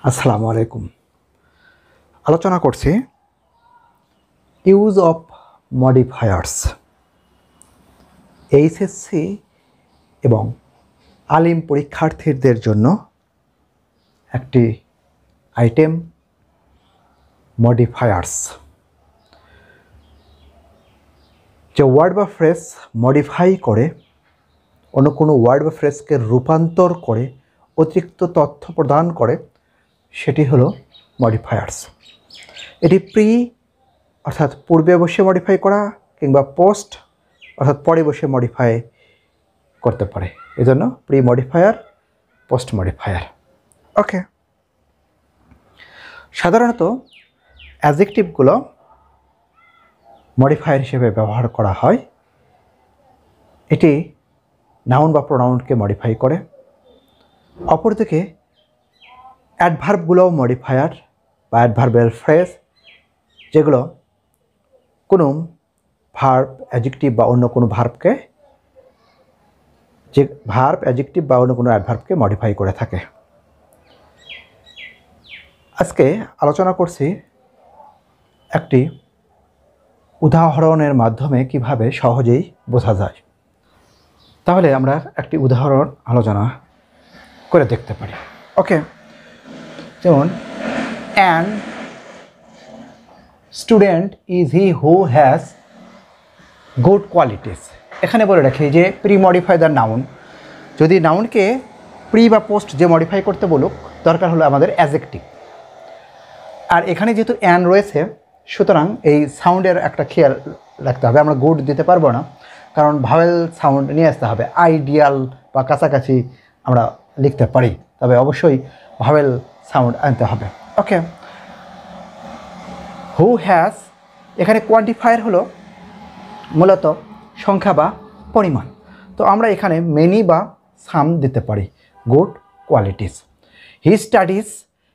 আসসালামু আলাইকুম। আলোচনা করছি ইউজ অফ মডিফায়ার্স। এইচএসসি এবং আলিম পরীক্ষার্থীদের জন্য একটি আইটেম মডিফায়ার্স। যে ওয়ার্ড বা ফ্রেজ মডিফাই করে অন্য কোনো ওয়ার্ড বা ফ্রেজকে রূপান্তর করে অতিরিক্ত তথ্য প্রদান করে সেটি হলো মডিফায়ার্স। এটি প্রি অর্থাৎ পূর্বে বসে মডিফাই করা কিংবা পোস্ট অর্থাৎ পরে বসে মডিফাই করতে পারে, এজন্য প্রি মডিফায়ার, পোস্ট মডিফায়ার। ওকে, সাধারণত অ্যাডজেক্টিভগুলো মডিফায়ার হিসেবে ব্যবহার করা হয়। এটি নাউন বা প্রোনাউনকে মডিফাই করে। অপরদিকে অ্যাডভার্বগুলোও মডিফায়ার বা অ্যাডভার্বিয়াল ফ্রেজ, যেগুলো কোনো ভার্ব, অ্যাডজেক্টিভ বা অন্য কোনো ভার্বকে, যে ভার্ব, অ্যাডজেক্টিভ বা অন্য কোনো অ্যাডভার্বকে মডিফাই করে থাকে। আজকে আলোচনা করছি একটি উদাহরণের মাধ্যমে কিভাবে সহজেই বোঝা যায়। তাহলে আমরা একটি উদাহরণ আলোচনা করে দেখতে পারি। ওকে, যেমন an student is he who has good qualities. এখানে বলে রাখি যে প্রি মডিফাই দ্য নাউন। যদি নাউনকে প্রি বা পোস্ট যে মডিফাই করতে বলুক, দরকার হলো আমাদের অ্যাডজেক্টিভ। আর এখানে যেহেতু অ্যান রয়েছে, সুতরাং এই সাউন্ডের একটা খেয়াল রাখতে হবে। আমরা গুড দিতে পারবো না, কারণ ভাওয়েল সাউন্ড নিয়ে আসতে হবে। আইডিয়াল বা কাছাকাছি আমরা লিখতে পারি, তবে অবশ্যই ভাওয়েল সাউন্ড আনতে হবে। ওকে, হু হ্যাজ, এখানে কোয়ান্টিফায়ার হলো মূলত সংখ্যা বা পরিমাণ। তো আমরা এখানে মেনি বা সাম দিতে পারি। Good qualities. হি স্টাডিজ,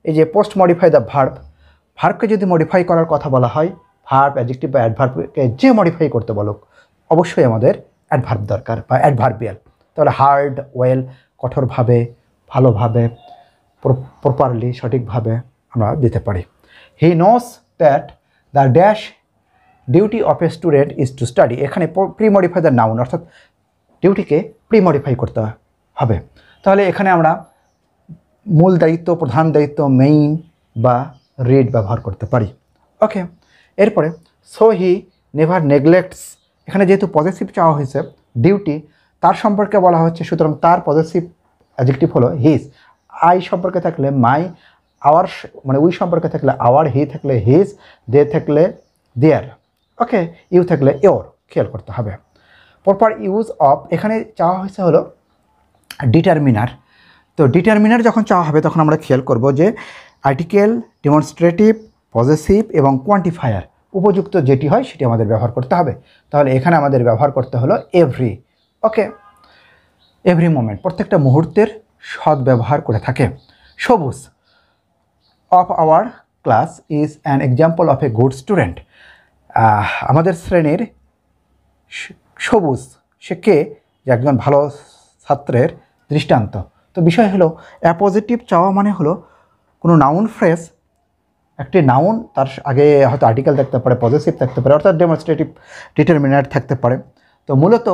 এই যে পোস্ট মডিফাই দ্য ভার্ব, ভার্বকে যদি মডিফাই করার কথা বলা হয়, ভার্ব, অ্যাডজেক্টিভ বা অ্যাডভার্বকে যে মডিফাই করতে বলুক, অবশ্যই আমাদের অ্যাডভার্ব দরকার বা অ্যাডভার্বিয়াল। তাহলে হার্ড, ওয়েল, কঠোরভাবে, ভালোভাবে, প্রপারলি, সঠিকভাবে আমরা দিতে পারি। He knows that the dash duty of a student is to study. এখানে প্রি মডিফাই দ্য নাউন, অর্থাৎ ডিউটিকে প্রি মডিফাই করতে হবে। তাহলে এখানে আমরা মূল দায়িত্ব, প্রধান দায়িত্ব, মেইন বা রিড ব্যবহার করতে পারি। ওকে, এরপরে সো হি নেভার নেগলেক্টস, এখানে যেহেতু পজিটিভ চাওয়া হয়েছে, ডিউটি তার সম্পর্কে বলা হচ্ছে, সুতরাং তার পজিটিভ অ্যাডজেক্টিভ হলো হিজ। আই সম্পর্কে থাকলে মাই, আওয়ার মানে উই সম্পর্কে থাকলে আওয়ার, হি থাকলে হিজ, দে থাকলে দেয়ার, ওকে, ইউ থাকলে ইওর, খেয়াল করতে হবে। প্রপার ইউজ অফ, এখানে চাওয়া হয়েছে হলো ডিটারমিনার। তো ডিটারমিনার যখন চাওয়া হবে তখন আমরা খেয়াল করব যে আর্টিকেল, ডেমনস্ট্রেটিভ, পজেসিভ এবং কোয়ান্টিফায়ার উপযুক্ত যেটি হয় সেটি আমাদের ব্যবহার করতে হবে। তাহলে এখানে আমাদের ব্যবহার করতে হলো এভরি। ওকে, এভরি মোমেন্ট, প্রত্যেকটা মুহূর্তের সৎ ব্যবহার করে থাকে। সবুজ of our class is an example of a good student. আমাদের শ্রেণীর সবুজ, সে কে, যে একজন ভালো ছাত্রের দৃষ্টান্ত। তো বিষয় হলো অ্যাপোজিটিভ চাওয়া মানে হলো কোনো নাউন ফ্রেজ, একটি নাউন, তার আগে হয়তো আর্টিকেল থাকতে পারে, পজিটিভ থাকতে পারে, অর্থাৎ ডেমনস্ট্রেটিভ, ডিটারমিনার থাকতে পারে। তো মূলত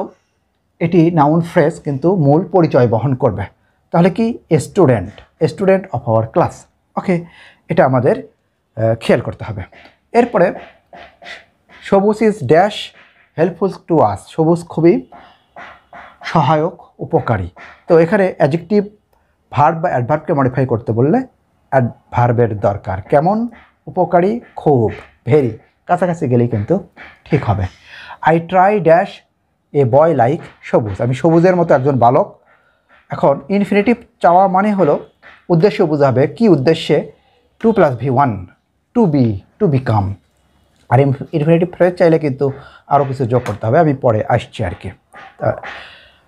এটি নাউন ফ্রেজ, কিন্তু মূল পরিচয় বহন করবে। তাহলে কি, a student of our class. Okay, এটা আমাদের খেয়াল করতে হবে। এরপরে Sabuj is dash helpful to us, Sabuj খুবই সহায়ক, উপকারী। তো এখানে অ্যাডজেক্টিভ, ভার্ব বা অ্যাডভার্বকে মডিফাই করতে বললে অ্যাডভার্বের দরকার। কেমন, উপকারী, খুব, ভেরি, কাছাকাছি গেলেই কিন্তু ঠিক হবে। I try dash a boy like সবুজ, আমি সবুজের মতো একজন বালক। এখন ইনফিনিটিভ চাওয়া মানে হলো উদ্দেশ্য বোঝাবে, কি উদ্দেশ্যে, 2+V1, to be, to become. আর ইনফিনিটিভ ফ্রেজ চাইলে কিন্তু আরও কিছু যোগ করতে হবে, আমি পরে আসছি আর কি।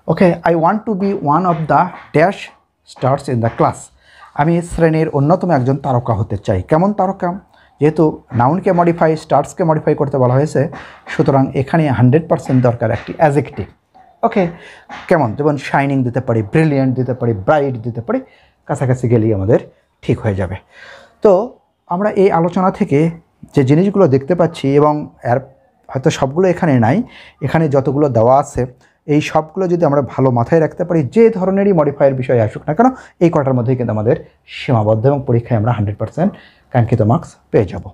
Okay, I want to be one of the dash stars in the class, আমি শ্রেণীর অন্যতম একজন তারকা হতে চাই। কেমন তারকা, যেহেতু নাউনকে মডিফাই, স্টার্সকে মডিফাই করতে বলা হয়েছে, সুতরাং এখানে 100% দরকার একটি অ্যাডজেক্টিভ। ওকে, কেমন, যেমন শাইনিং দিতে পারি, ব্রিলিয়েন্ট দিতে পারি, ব্রাইট দিতে পারি, কাছাকাছি গেলেই আমাদের ঠিক হয়ে যাবে। তো আমরা এই আলোচনা থেকে যে জিনিসগুলো দেখতে পাচ্ছি, এবং এর হয়তো সবগুলো এখানে নাই, এখানে যতগুলো দেওয়া আছে এই সবগুলো যদি আমরা ভালো মাথায় রাখতে পারি, যে ধরনেরই মডিফায়ার বিষয় আসুক না কেন, এই কটার মধ্যেই কিন্তু আমাদের সীমাবদ্ধ, এবং পরীক্ষায় আমরা 100% কাঙ্ক্ষিত মার্কস পেয়ে যাব।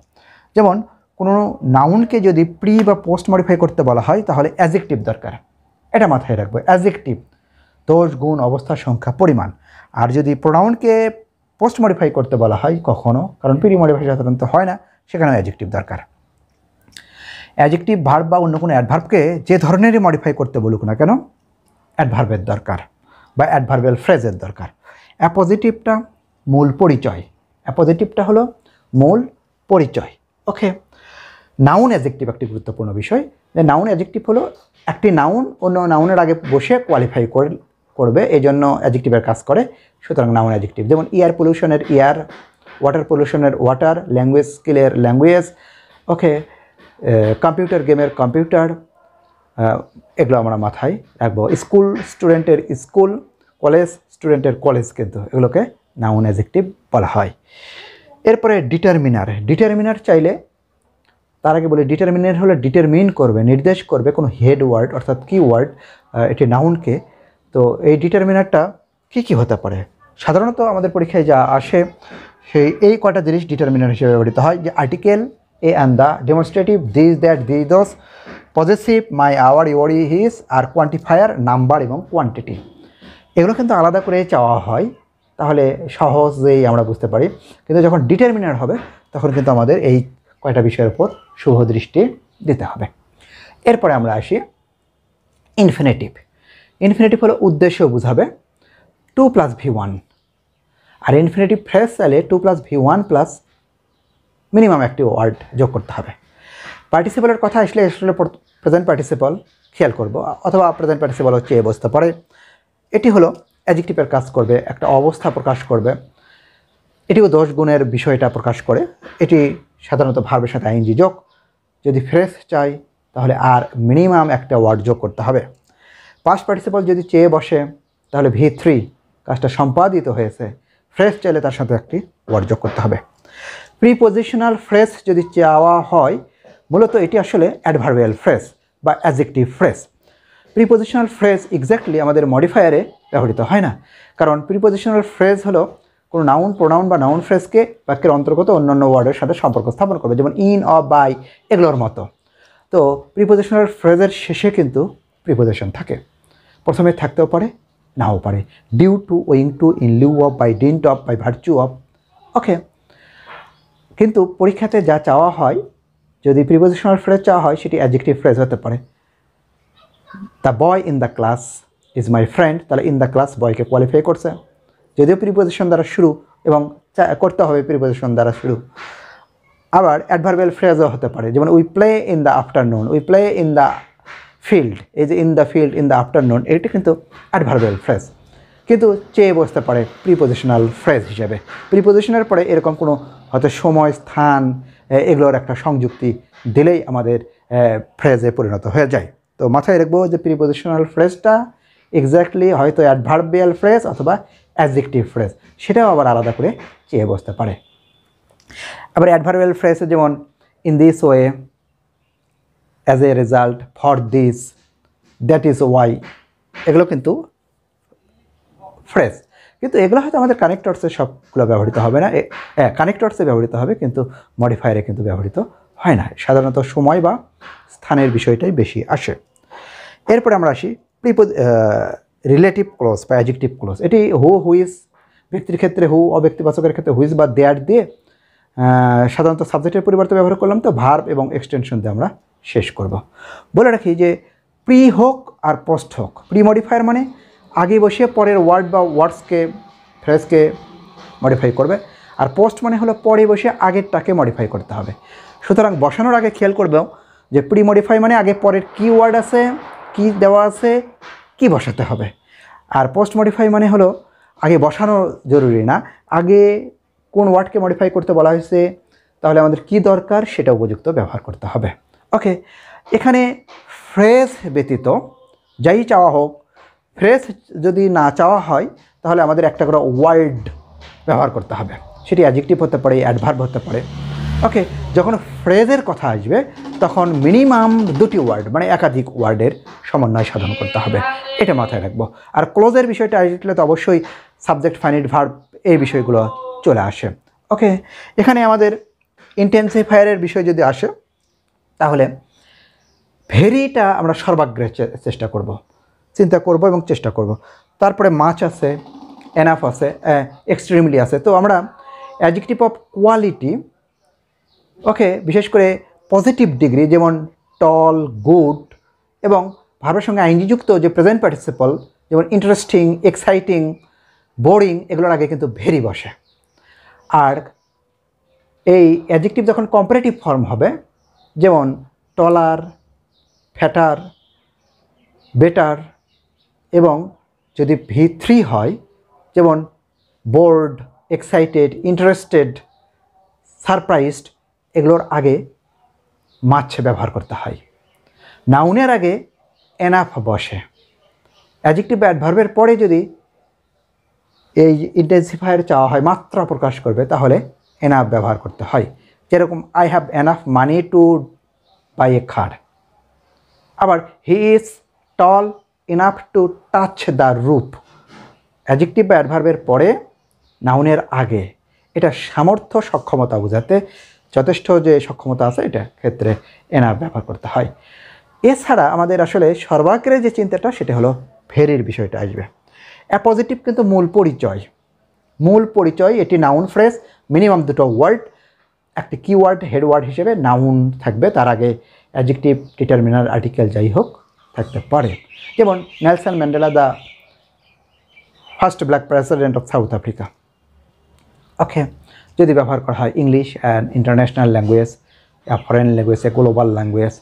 যেমন কোনো নাউনকে যদি প্রি বা পোস্ট মডিফাই করতে বলা হয় তাহলে অ্যাডজেক্টিভ দরকার, এটা মাথায় রাখবো। অ্যাডজেক্টিভ দোষ, গুণ, অবস্থা, সংখ্যা, পরিমাণ। আর যদি প্রোনাউনকে পোস্ট মডিফাই করতে বলা হয় কখনো, কারণ প্রি মডিফাই সাধারণত হয় না, সেখানেও অ্যাডজেক্টিভ দরকার। অ্যাডজেক্টিভ ভার্ব বা অন্য কোনো অ্যাডভার্বকে যে ধরনেরই মডিফাই করতে বলুক না কেন, অ্যাডভার্বের দরকার বা অ্যাডভার্বিয়াল ফ্রেজের দরকার। অ্যাপোজিটিভটা মূল পরিচয়, অ্যাপোজিটিভটা হলো মূল পরিচয়। ওকে, নাউন অ্যাডজেক্টিভ একটি গুরুত্বপূর্ণ বিষয়। যে নাউন অ্যাডজেক্টিভ হলো একটি নাউন অন্য নাউনের আগে বসে কোয়ালিফাই করবে, এই জন্য অ্যাডজেক্টিভের কাজ করে, সুতরাং নাউন অ্যাডজেক্টিভ। যেমন এয়ার পলিউশনের এয়ার, ওয়াটার পলিউশনের ওয়াটার, ল্যাঙ্গুয়েজ স্কিলের ল্যাঙ্গুয়েজ, ওকে, কম্পিউটার গেমের কম্পিউটার, এগুলো আমরা মাথায় রাখবো। স্কুল স্টুডেন্টের স্কুল, কলেজ স্টুডেন্টের কলেজ, কিন্তু এগুলোকে নাউন অ্যাডজেক্টিভ বলা হয়। এরপরে ডিটারমিনার। ডিটারমিনার চাইলে তার আগে বলি, ডিটারমিনার হলো ডিটারমিন করবে, নির্দেশ করবে কোনো হেড ওয়ার্ড অর্থাৎ কি ওয়ার্ড, এটি নাউনকে। তো এই ডিটারমিনারটা কী কী হতে পারে? সাধারণত আমাদের পরীক্ষায় যা আসে সেই এই কটা জিনিস ডিটারমিনার হিসেবে ব্যবহৃত হয়, যে article, a and the, demonstrative, this, that, this, those, possessive, my, our, your, his, আর কোয়ান্টিফায়ার, নাম্বার এবং কোয়ান্টিটি। এগুলো কিন্তু আলাদা করে চাওয়া হয়, তাহলে সহজেই আমরা বুঝতে পারি। কিন্তু যখন ডিটারমিনার হবে তখন কিন্তু আমাদের এই কয়টা বিষয়ের উপর শুভ দৃষ্টি দিতে হবে। এরপরে আমরা আসি ইনফিনিটিভ। ইনফিনিটিভ হলো উদ্দেশ্য বোঝাবে, 2 + V1। আর ইনফিনিটিভ ফ্রেজ চাইলে 2 + V1 প্লাস মিনিমাম একটি ওয়ার্ড যোগ করতে হবে। পার্টিসিপলের কথা আসলে প্রেজেন্ট পার্টিসিপল খেয়াল করব, অথবা প্রেজেন্ট পার্টিসিপল হচ্ছে বসতে পারে। এটি হলো অ্যাডজেক্টিভের কাজ করবে, একটা অবস্থা প্রকাশ করবে, এটিও দোষ গুণের বিষয়টা প্রকাশ করে। এটি সাধারণত ভার্বের সাথে আইএনজি যোগ। যদি ফ্রেজ চাই তাহলে আর মিনিমাম একটা ওয়ার্ড যোগ করতে হবে। পাস্ট পার্টিসিপল যদি চেয়ে বসে তাহলে V3, কাজটা সম্পাদিত হয়েছে। ফ্রেজ চাইলে তার সাথে একটি ওয়ার্ড যোগ করতে হবে। প্রিপোজিশনাল ফ্রেজ যদি চাওয়া হয়, মূলত এটি আসলে অ্যাডভার্বিয়াল ফ্রেজ বা adjective phrase. Prepositional phrase exactly আমাদের মডিফায়ারে ব্যবহৃত হয় না, কারণ প্রিপোজিশনাল ফ্রেজ হলো কোনো নাউন, প্রোনাউন বা নাউন ফ্রেজকে বাক্যের অন্তর্গত অন্যান্য ওয়ার্ডের সাথে সম্পর্ক স্থাপন করবে, যেমন ইন, অফ, বাই, এগুলোর মতো। তো প্রিপোজিশনাল ফ্রেজের শেষে কিন্তু প্রিপোজিশন থাকে, প্রথমে থাকতেও পারে, নাও পারে। Due to, owing to, in lieu of, by dint of, by virtue of. Okay, কিন্তু পরীক্ষাতে যা চাওয়া হয়, যদি প্রিপোজিশনাল ফ্রেজ চাওয়া হয় সেটি অ্যাডজেক্টিভ ফ্রেজ হতে পারে। The boy in the class is my friend, তাহলে ইন দ্য ক্লাস বয়কে কোয়ালিফাই করছে, যদিও প্রিপোজিশন দ্বারা শুরু, এবং করতে হবে প্রিপোজিশন দ্বারা শুরু। আবার অ্যাডভার্বিয়াল ফ্রেজও হতে পারে, যেমন we play in the afternoon, we play in the field. এই যে in the field, in the afternoon, এটি কিন্তু অ্যাডভার্বিয়াল ফ্রেজ, কিন্তু চেয়ে বসতে পারে প্রিপোজিশনাল ফ্রেজ হিসেবে। প্রিপোজিশনের পরে এরকম কোনো হয়তো সময়, স্থান, এগুলোর একটা সংযুক্তি দিলেই আমাদের ফ্রেজে পরিণত হয়ে যায়। তো মাথায় রাখবো যে প্রিপোজিশনাল ফ্রেজটা এক্স্যাক্টলি হয়তো অ্যাডভার্বিয়াল ফ্রেজ অথবা অ্যাডজেক্টিভ ফ্রেজ, সেটাও আবার আলাদা করে চেয়ে বসতে পারে। আবার অ্যাডভার্বিয়াল ফ্রেজে যেমন in this way, as a result, for this, that is Y, এগুলো কিন্তু ফ্রেজ, কিন্তু এগুলো হয়তো আমাদের কানেক্টরসে সবগুলো ব্যবহৃত হবে না। কানেক্টরসে ব্যবহৃত হবে, কিন্তু মডিফায়ারে কিন্তু ব্যবহৃত হয় না। সাধারণত সময় বা স্থানের বিষয়টাই বেশি আসে। এরপরে আমরা আসি রিলেটিভ ক্লোজ বা অ্যাডজেক্টিভ ক্লোজ। এটি হু, হুইজ, ব্যক্তির ক্ষেত্রে হু, অব্যক্তিবাচকের ক্ষেত্রে হুইজ বা দেয়ার দিয়ে, সাধারণত সাবজেক্টের পরিবর্তে ব্যবহার করলাম, তো ভার্ব এবং এক্সটেনশন দিয়ে আমরা শেষ করব। বলে রাখি যে প্রি হোক আর পোস্ট হোক, প্রি মডিফায়ার মানে আগে বসে পরের ওয়ার্ড বা ওয়ার্ডসকে, ফ্রেজকে মডিফাই করবে, আর পোস্ট মানে হলো পরে বসে আগেরটাকে মডিফাই করতে হবে। সুতরাং বসানোর আগে খেয়াল করবেও যে প্রি মডিফাই মানে আগে পরের কি ওয়ার্ড আছে, কি দেওয়া আছে, কি বসাতে হবে। আর পোস্ট মডিফাই মানে হলো আগে বসানো জরুরি না, আগে কোন ওয়ার্ডকে মডিফাই করতে বলা হয়েছে, তাহলে আমাদের কি দরকার সেটা উপযুক্ত ব্যবহার করতে হবে। ওকে, এখানে ফ্রেজ ব্যতীত যাই চাওয়া হোক, ফ্রেজ যদি না চাওয়া হয় তাহলে আমাদের একটা করে ওয়ার্ড ব্যবহার করতে হবে। সেটি অ্যাডজেক্টিভ হতে পারে, অ্যাডভার্ব হতে পারে। ওকে, যখন ফ্রেজের কথা আসবে তখন মিনিমাম দুটি ওয়ার্ড মানে একাধিক ওয়ার্ডের সমন্বয় সাধন করতে হবে, এটা মাথায় রাখবো। আর ক্লোজের বিষয়টা আসলে তো অবশ্যই সাবজেক্ট, ফাইনাইট ভার্ব এই বিষয়গুলো চলে আসে। ওকে, এখানে আমাদের ইন্টেন্সিফায়ারের বিষয় যদি আসে তাহলে ভেরিটা আমরা সর্বাগ্রে চেষ্টা করব, চিন্তা করব এবং চেষ্টা করব। তারপরে মাচ আছে, এনাফ আছে, এক্সট্রিমলি আছে। তো আমরা অ্যাডজেক্টিভ অফ কোয়ালিটি, ওকে, বিশেষ করে পজিটিভ ডিগ্রি যেমন টল, গুড এবং ভার্বের সঙ্গে আইনজি যুক্ত যে প্রেজেন্ট পার্টিসিপল যেমন ইন্টারেস্টিং, এক্সাইটিং, বোরিং, এগুলোর আগে কিন্তু ভেরি বসে। আর এই অ্যাডজেক্টিভ যখন কম্পারেটিভ ফর্ম হবে যেমন টলার, ফ্যাটার, বেটার, এবং যদি V3 হয় যেমন বোর্ড, এক্সাইটেড, ইন্টারেস্টেড, সারপ্রাইজড, এগুলোর আগে মাছ ব্যবহার করতে হয়। নাউনের আগে এনাফ বসে। অ্যাডজেক্টিভ বা অ্যাডভার্বের পরে যদি এই ইন্টেন্সিফায়ার চাওয়া হয়, মাত্রা প্রকাশ করবে, তাহলে এনাফ ব্যবহার করতে হয়। যেরকম I have enough money to buy a car. আবার he is tall enough to touch the roof. Adjective বা অ্যাডভার্বের পরে নাউনের আগে, এটা সামর্থ্য, সক্ষমতা বোঝাতে যথেষ্ট যে সক্ষমতা আছে এটা ক্ষেত্রে এনাফ ব্যবহার করতে হয়। এছাড়া আমাদের আসলে সর্বাগ্রে যে চিন্তাটা সেটা হলো ভেরির বিষয়টা আসবে। অ্যাপজিটিভ কিন্তু মূল পরিচয়, এটি নাউন ফ্রেজ, মিনিমাম দুটো ওয়ার্ড, একটি কিওয়ার্ড হেডওয়ার্ড হিসেবে নাউন থাকবে, তার আগে অ্যাডজেক্টিভ, ডিটারমিনার, আর্টিকেল যাই হোক থাকতে পারে। যেমন Nelson Mandela the first black president of South Africa. Okay, যদি ব্যবহার করা হয় English and international language, foreign language, global language,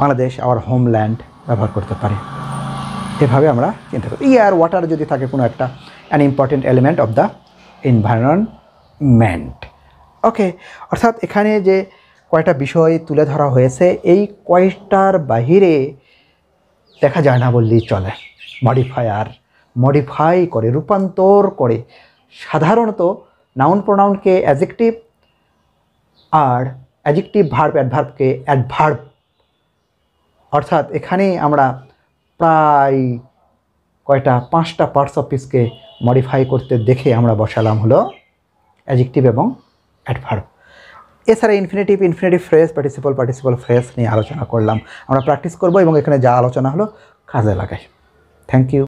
Bangladesh our homeland ব্যবহার করতে পারি। এভাবে আমরা চিন্তা করি। এয়ার, ওয়াটার যদি থাকে কোনো একটা an important element of the environment. Okay, অর্থাৎ এখানে যে কয়টা বিষয় তুলে ধরা হয়েছে এই কয়টার বাহিরে দেখা যায় না বললেই চলে। মডিফাই করে, রূপান্তর করে। সাধারণত নাউন প্রোনাউনকে অ্যাডজেক্টিভ আর অ্যাডজেক্টিভ ভার্ব, অ্যাডভার্বকে অ্যাডভার্ব, অর্থাৎ এখানে আমরা প্রায় কয়টা 5টা পার্টস অফ স্পিচকে মডিফাই করতে দেখে আমরা বসালাম হলো অ্যাডজেক্টিভ এবং অ্যাডভার্ব। এছাড়া ইনফিনিটিভ ফ্রেজ, পার্টিসিপল ফ্রেজ নিয়ে আলোচনা করলাম। আমরা প্র্যাকটিস করব এবং এখানে যা আলোচনা হলো কাজে লাগাই। Thank you.